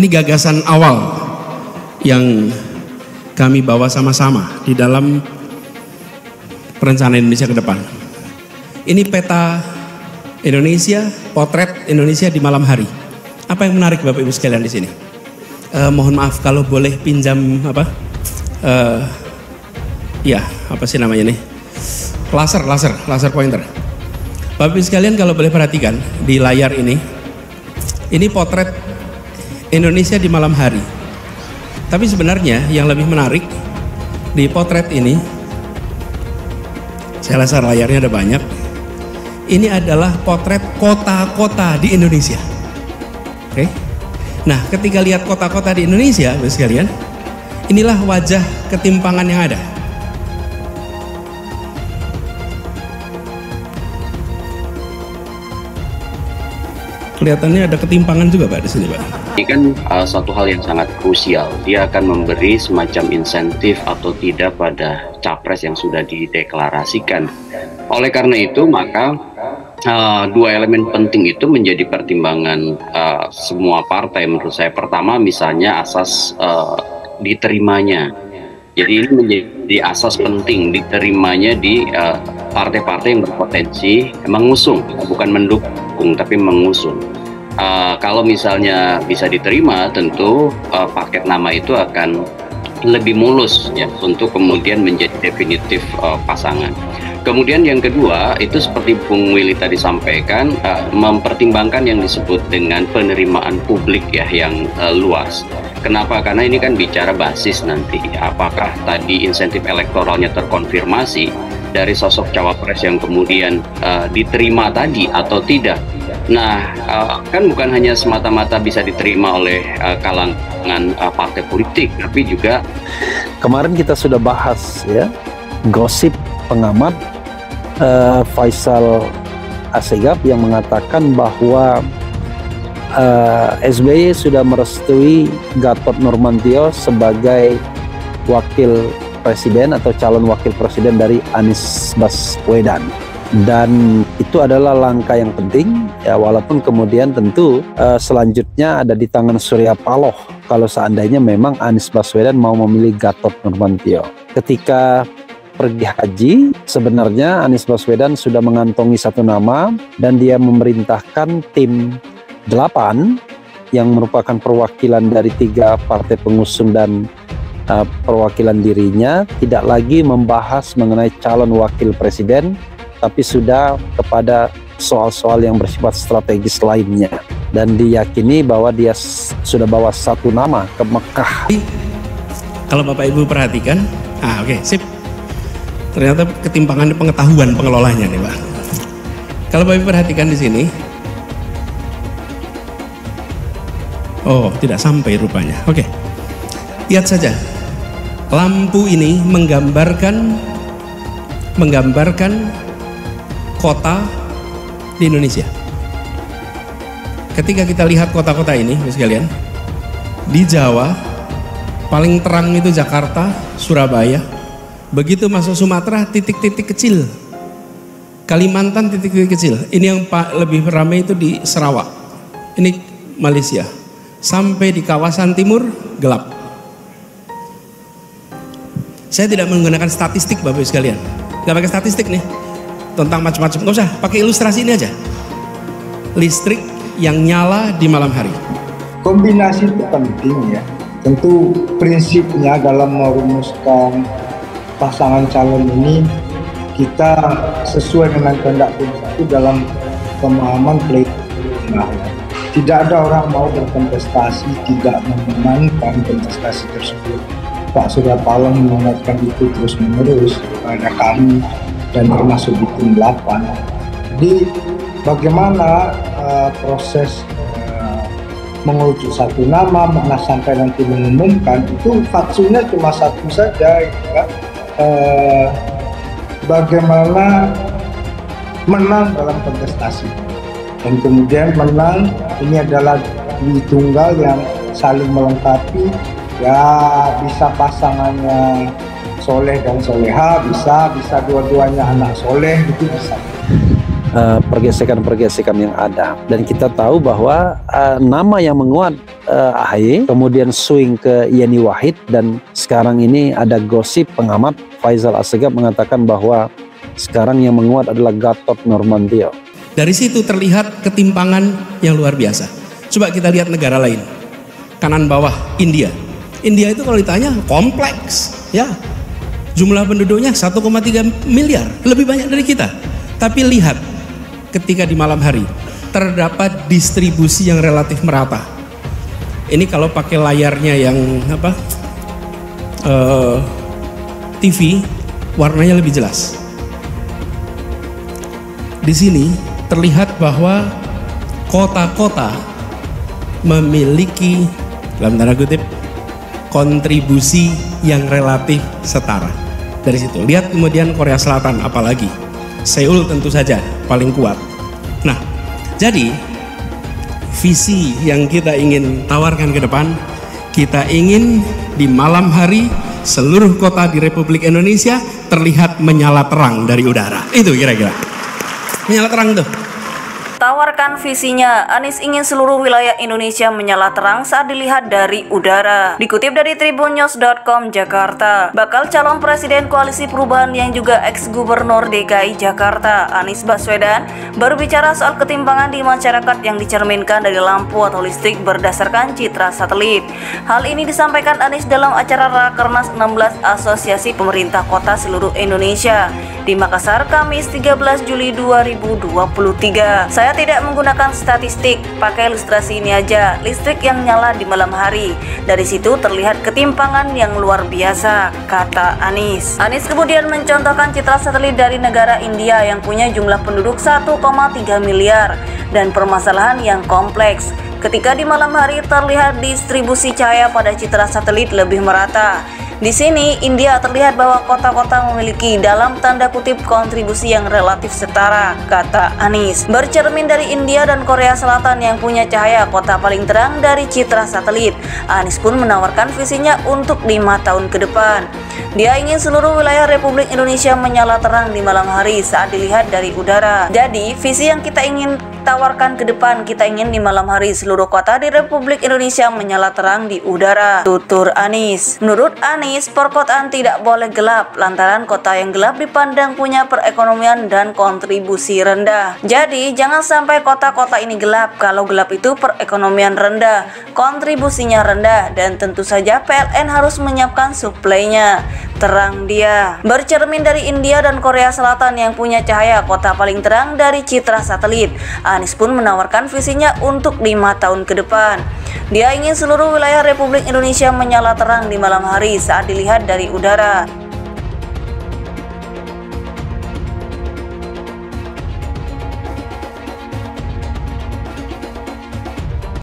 Ini gagasan awal yang kami bawa sama-sama di dalam perencanaan Indonesia ke depan. Ini peta Indonesia, potret Indonesia di malam hari. Apa yang menarik Bapak Ibu sekalian di sini? Mohon maaf kalau boleh pinjam apa sih namanya nih? Laser pointer. Bapak Ibu sekalian kalau boleh perhatikan di layar ini potret Indonesia di malam hari. Tapi sebenarnya yang lebih menarik di potret ini, saya rasa layarnya ada banyak. Ini adalah potret kota-kota di Indonesia. Oke. Nah, ketika lihat kota-kota di Indonesia, Bapak sekalian, inilah wajah ketimpangan yang ada. Kelihatannya ada ketimpangan juga Pak di sini Pak. Ini kan suatu hal yang sangat krusial. Dia akan memberi semacam insentif atau tidak pada capres yang sudah dideklarasikan. Oleh karena itu maka dua elemen penting itu menjadi pertimbangan semua partai menurut saya. Pertama misalnya asas diterimanya. Jadi ini menjadi asas penting diterimanya di partai-partai yang berpotensi mengusung, bukan mendukung tapi mengusung. Kalau misalnya bisa diterima, tentu paket nama itu akan lebih mulus ya untuk kemudian menjadi definitif pasangan. Kemudian yang kedua itu seperti Bung Willy tadi sampaikan, mempertimbangkan yang disebut dengan penerimaan publik ya yang luas. Kenapa? Karena ini kan bicara basis nanti. Apakah tadi insentif elektoralnya terkonfirmasi dari sosok cawapres yang kemudian diterima tadi atau tidak? Nah, kan bukan hanya semata-mata bisa diterima oleh kalangan partai politik, tapi juga kemarin kita sudah bahas ya gosip pengamat Faisal Assegaf yang mengatakan bahwa SBY sudah merestui Gatot Nurmantio sebagai wakil presiden atau calon wakil presiden dari Anies Baswedan, dan itu adalah langkah yang penting ya, walaupun kemudian tentu selanjutnya ada di tangan Surya Paloh kalau seandainya memang Anies Baswedan mau memilih Gatot Nurmantio. Ketika pergi haji, sebenarnya Anies Baswedan sudah mengantongi satu nama dan dia memerintahkan tim 8 yang merupakan perwakilan dari 3 partai pengusung dan perwakilan dirinya tidak lagi membahas mengenai calon wakil presiden, tapi sudah kepada soal-soal yang bersifat strategis lainnya, dan diyakini bahwa dia sudah bawa satu nama ke Mekah. Kalau Bapak Ibu perhatikan, oke, sip. Ternyata ketimpangan pengetahuan pengelolanya nih Pak. Kalau Bapak Ibu perhatikan di sini, tidak sampai rupanya. Oke, lihat saja. Lampu ini menggambarkan kota di Indonesia. Ketika kita lihat kota-kota ini, sekalian, di Jawa paling terang itu Jakarta, Surabaya. Begitu masuk Sumatera, titik-titik kecil. Kalimantan, titik-titik kecil. Ini yang lebih ramai itu di Sarawak. Ini Malaysia. Sampai di kawasan timur gelap. Saya tidak menggunakan statistik Bapak Ibu sekalian. Gak pakai statistik nih tentang macam-macam. Gak usah, pakai ilustrasi ini aja. Listrik yang nyala di malam hari. Kombinasi itu penting ya. Tentu prinsipnya dalam merumuskan pasangan calon ini kita sesuai dengan kehendak itu dalam pemahaman pluralisme. Tidak ada orang mau berkontestasi tidak memenangkan kontestasi tersebut. Pak Surya Paloh mengingatkan itu terus menerus kepada kami dan termasuk di tim 8. Jadi bagaimana proses mengerucut satu nama, sampai nanti mengumumkan itu fatsunya cuma satu saja, gitu kan? Bagaimana menang dalam kontestasi, dan kemudian menang ini adalah di tunggal yang saling melengkapi. Ya bisa pasangannya soleh dan soleha, bisa dua-duanya anak soleh, itu bisa. pergesekan-pergesekan yang ada. Dan kita tahu bahwa nama yang menguat AHY, kemudian swing ke Yeni Wahid, dan sekarang ini ada gosip pengamat Faisal Assegaf mengatakan bahwa sekarang yang menguat adalah Gatot Nurmantio. Dari situ terlihat ketimpangan yang luar biasa. Coba kita lihat negara lain. Kanan bawah India. India itu kalau ditanya kompleks, ya. Jumlah penduduknya 1,3 miliar, lebih banyak dari kita. Tapi lihat, ketika di malam hari terdapat distribusi yang relatif merata. Ini kalau pakai layarnya yang TV, warnanya lebih jelas. Di sini terlihat bahwa kota-kota memiliki, dalam tanda kutip, kontribusi yang relatif setara. Dari situ lihat kemudian Korea Selatan, apalagi Seoul tentu saja paling kuat. Nah, jadi visi yang kita ingin tawarkan ke depan, kita ingin di malam hari seluruh kota di Republik Indonesia terlihat menyala terang dari udara. Itu kira-kira menyala terang tuh. Tawarkan visinya, Anies ingin seluruh wilayah Indonesia menyala terang saat dilihat dari udara. Dikutip dari tribunnews.com Jakarta, bakal calon presiden Koalisi Perubahan yang juga ex-gubernur DKI Jakarta, Anies Baswedan, baru bicara soal ketimpangan di masyarakat yang dicerminkan dari lampu atau listrik berdasarkan citra satelit. Hal ini disampaikan Anies dalam acara Rakernas 16 Asosiasi Pemerintah Kota Seluruh Indonesia di Makassar, Kamis 13 Juli 2023. Saya tidak menggunakan statistik, pakai ilustrasi ini aja, listrik yang nyala di malam hari. Dari situ terlihat ketimpangan yang luar biasa, kata Anies. Anies kemudian mencontohkan citra satelit dari negara India yang punya jumlah penduduk 1,3 miliar dan permasalahan yang kompleks. Ketika di malam hari terlihat distribusi cahaya pada citra satelit lebih merata. Di sini, India terlihat bahwa kota-kota memiliki dalam tanda kutip kontribusi yang relatif setara, kata Anies. Bercermin dari India dan Korea Selatan yang punya cahaya kota paling terang dari citra satelit, Anies pun menawarkan visinya untuk 5 tahun ke depan. Dia ingin seluruh wilayah Republik Indonesia menyala terang di malam hari saat dilihat dari udara. Jadi, visi yang kita ingin tawarkan ke depan, kita ingin di malam hari seluruh kota di Republik Indonesia menyala terang di udara, tutur Anies. Menurut Anies, perkotaan tidak boleh gelap lantaran kota yang gelap dipandang punya perekonomian dan kontribusi rendah. Jadi jangan sampai kota-kota ini gelap. Kalau gelap itu perekonomian rendah, kontribusinya rendah, dan tentu saja PLN harus menyiapkan suplainya, terang dia. Bercermin dari India dan Korea Selatan yang punya cahaya kota paling terang dari citra satelit, Anies pun menawarkan visinya untuk 5 tahun ke depan. Dia ingin seluruh wilayah Republik Indonesia menyala terang di malam hari saat dilihat dari udara.